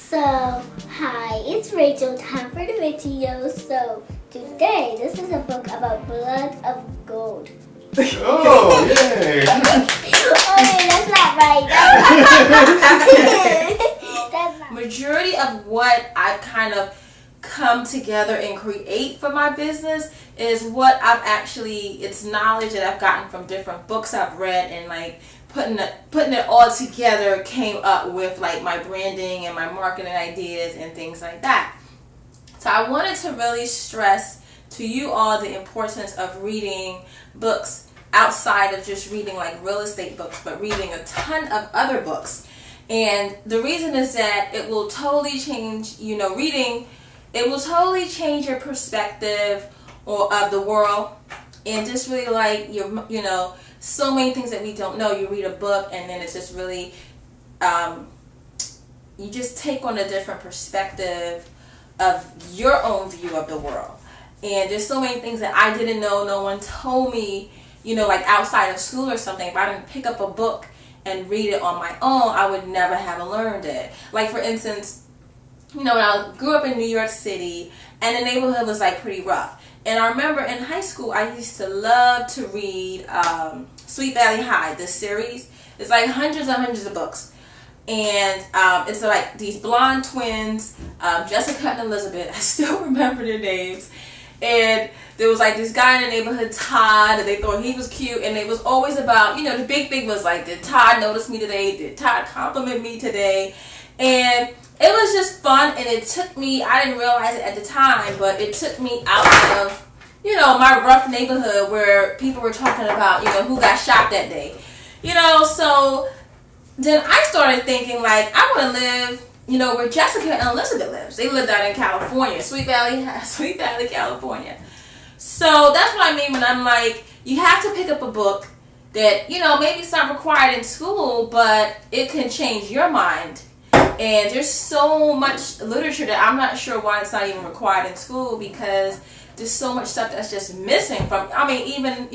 So, hi, it's Rachel. Time for the video. So, today, this is a book about blood of gold. Oh, yay! Okay, that's not right. That's not. Majority of what I've kind of come together and create for my business is what I've actually, it's knowledge that I've gotten from different books I've read, and like putting it all together came up with like my branding and my marketing ideas and things like that. So I wanted to really stress to you all the importance of reading books outside of just reading like real estate books, but reading a ton of other books. And the reason is that it will totally change, reading, it will totally change your perspective of the world, and just really like so many things that we don't know. You read a book and then it's just really, you just take on a different perspective of your own view of the world. And there's so many things that I didn't know, no one told me, like outside of school or something. If I didn't pick up a book and read it on my own, I would never have learned it. Like for instance, when I grew up in New York City, and the neighborhood was like pretty rough. And I remember in high school, I used to love to read Sweet Valley High, this series. It's like hundreds and hundreds of books. And it's like these blonde twins, Jessica and Elizabeth. I still remember their names. And there was like this guy in the neighborhood, Todd, and they thought he was cute. And it was always about, the big thing was like, did Todd notice me today? Did Todd compliment me today? And it was just fun, and it took me, I didn't realize it at the time, but it took me out of, my rough neighborhood where people were talking about, who got shot that day. So then I started thinking, like, I want to live, where Jessica and Elizabeth lives. They lived out in California, Sweet Valley, California. So that's what I mean when I'm like, you have to pick up a book that, maybe it's not required in school, but it can change your mind. And there's so much literature that I'm not sure why it's not even required in school, because there's so much stuff that's just missing from, even,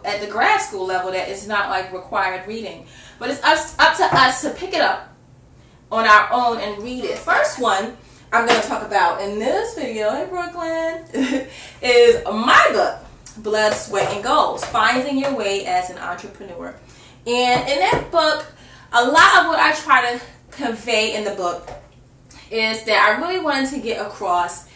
at the grad school level, that it's not like required reading. But it's up to us to pick it up on our own and read it. First one I'm going to talk about in this video, hey Brooklyn, is my book, Blood, Sweat, and Goals, Finding Your Way as an Entrepreneur. And in that book, a lot of what I try to convey in the book is that I really wanted to get across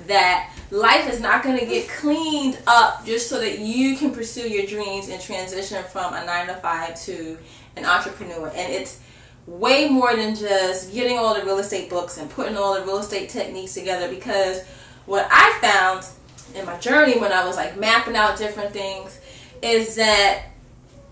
that life is not going to get cleaned up just so that you can pursue your dreams and transition from a 9-to-5 to an entrepreneur. And it's way more than just getting all the real estate books and putting all the real estate techniques together, because what I found in my journey when I was like mapping out different things is that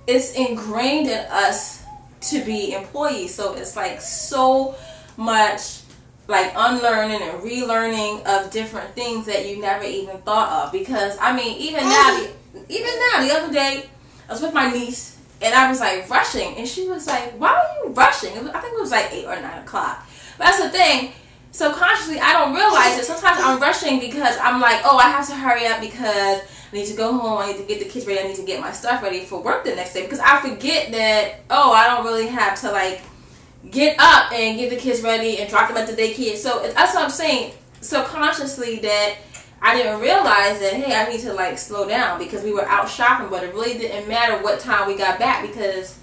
it's ingrained in us to be employees. So it's like so much like unlearning and relearning of different things that you never even thought of. Because even now the other day I was with my niece and I was like rushing, and she was like, why are you rushing? I think it was like 8 or 9 o'clock. But that's the thing, subconsciously I don't realize it. Sometimes I'm rushing because I'm like, oh, I have to hurry up because I need to go home, I need to get the kids ready, I need to get my stuff ready for work the next day, because I forget that, I don't really have to like get up and get the kids ready and drop them at the daycare. So that's what I'm saying, subconsciously, that I didn't realize that, hey, I need to like slow down, because we were out shopping, but it really didn't matter what time we got back because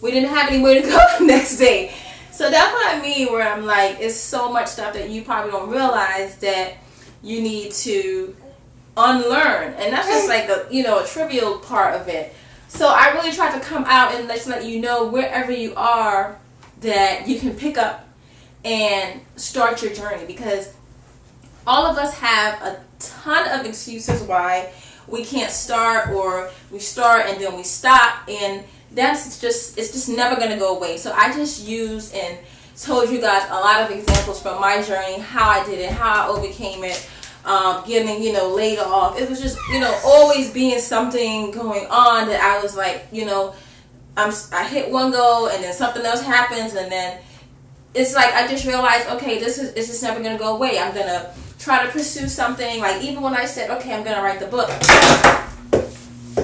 we didn't have anywhere to go the next day. So that's what I mean, where I'm like, it's so much stuff that you probably don't realize that you need to unlearn, and that's just like a trivial part of it. So I really try to come out and let you know, wherever you are, that you can pick up and start your journey, because all of us have a ton of excuses why we can't start, or we start and then we stop, and it's just never going to go away. So I just used and told you guys a lot of examples from my journey, how I did it, how I overcame it, getting laid off. It was just always being something going on that I was like, I hit one goal and then something else happens, and then it's like I just realized, okay, it's just never gonna go away. I'm gonna try to pursue something. Like even when I said, okay, I'm gonna write the book,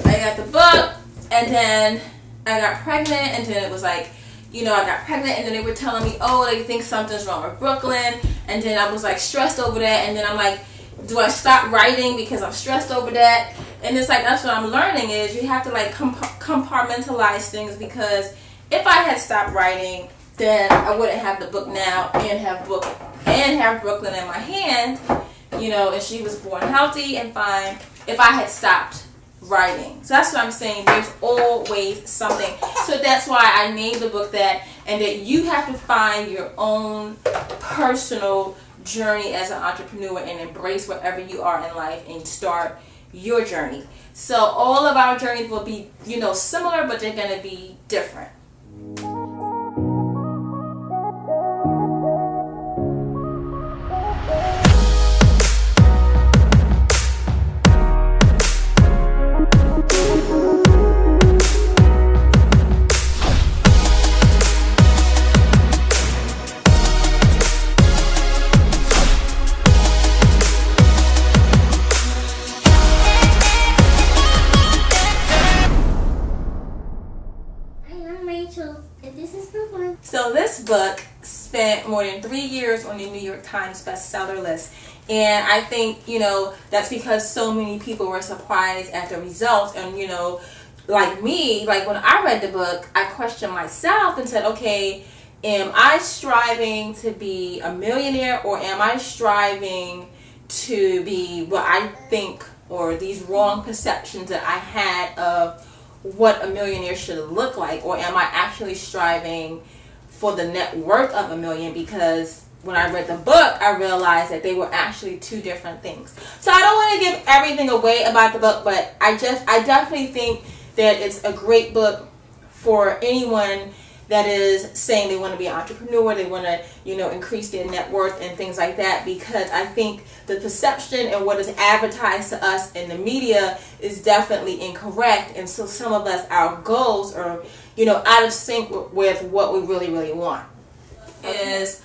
I got the book, and then I got pregnant, and then it was like, you know, I got pregnant, and then they were telling me, oh, they think something's wrong with Brooklyn, and then I was like stressed over that, and then I'm like, do I stop writing because I'm stressed over that? And it's like, that's what I'm learning is you have to like compartmentalize things, because if I had stopped writing, then I wouldn't have the book now and have Brooklyn in my hand, you know, and she was born healthy and fine if I had stopped writing. So that's what I'm saying. There's always something. So that's why I named the book that, and that you have to find your own personal journey as an entrepreneur and embrace wherever you are in life and start your journey. So all of our journeys will be, you know, similar, but they're going to be different. So this book spent more than 3 years on the New York Times bestseller list. And I think, you know, that's because so many people were surprised at the results. And, you know, like me, like when I read the book, I questioned myself and said, okay, am I striving to be a millionaire, or am I striving to be what I think, or these wrong perceptions that I had of what a millionaire should look like? Or am I actually striving for the net worth of $1 million? Because when I read the book, I realized that they were actually two different things. So I don't want to give everything away about the book, but I definitely think that it's a great book for anyone that is saying they want to be an entrepreneur, they want to, you know, increase their net worth and things like that, because I think the perception and what is advertised to us in the media is definitely incorrect. And so some of us, our goals are, you know, out of sync with what we really, really want. Is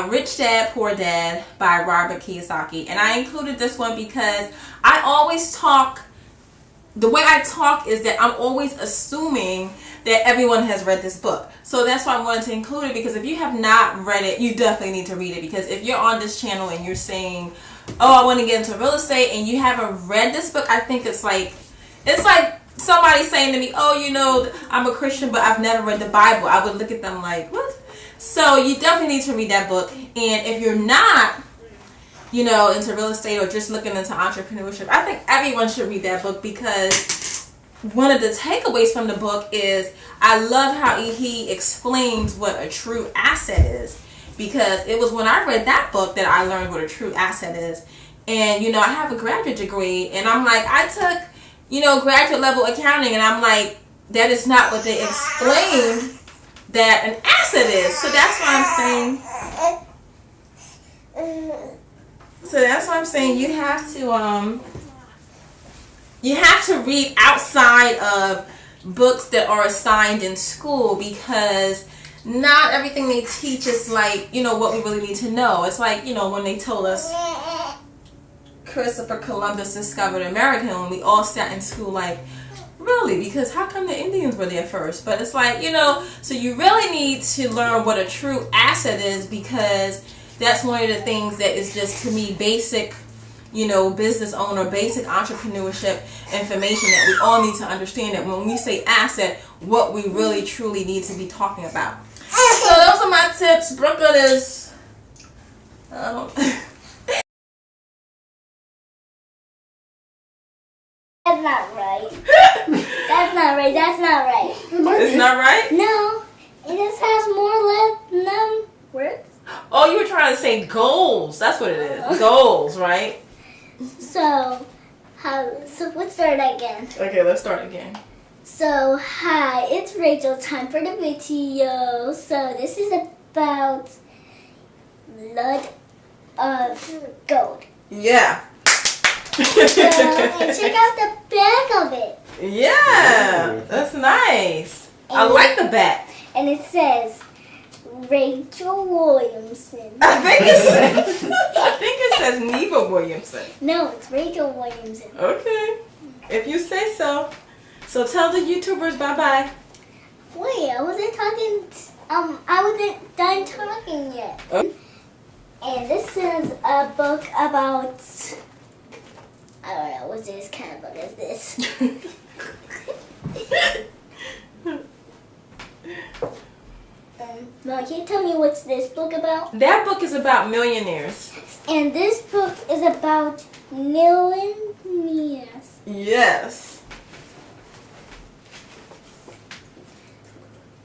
Rich Dad, Poor Dad by Robert Kiyosaki. And I included this one because I always talk, the way I talk is that I'm always assuming that everyone has read this book. So that's why I wanted to include it, because if you have not read it, you definitely need to read it. Because if you're on this channel and you're saying, oh, I want to get into real estate, and you haven't read this book, I think it's like somebody saying to me, oh, you know, I'm a Christian, but I've never read the Bible. I would look at them like, what? So you definitely need to read that book. And if you're not, you know, into real estate or just looking into entrepreneurship, I think everyone should read that book, because one of the takeaways from the book is I love how he explains what a true asset is, because it was when I read that book that I learned what a true asset is. And, you know, I have a graduate degree, and I'm like, I took, you know, graduate level accounting, and I'm like, that is not what they explained that an asset is. So that's why I'm saying you have to read outside of books that are assigned in school, because not everything they teach is like, you know, what we really need to know. It's like, you know, when they told us Christopher Columbus discovered America, and we all sat in school like, really? Because how come the Indians were there first? But it's like, you know, so you really need to learn what a true asset is, because that's one of the things that is just, to me, basic, you know, business owner, basic entrepreneurship information that we all need to understand, that when we say asset, what we really truly need to be talking about. So those are my tips. Brooklyn is, I don't That's not right. That's not right. That's not right. It's not right? No. It just has more words. Oh, you were trying to say goals. That's what it is. Goals, right? So let's start again. Okay, let's start again. So, hi, it's Rachel. Time for the video. So, this is about blood of gold. Yeah. So, and check out the back of it. Yeah, that's nice. I like the back. And it says Rachel Williamson. I think it says Neva Williamson. No, it's Rachel Williamson. Okay, if you say so. So tell the YouTubers bye-bye. Wait, I wasn't talking. I wasn't done talking yet. Oh. And this is a book about, I don't know, what this kind of book is this? Mom, can you tell me what's this book about? That book is about millionaires. And this book is about millionaires. Yes.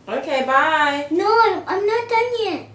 Okay, bye. No, I'm not done yet.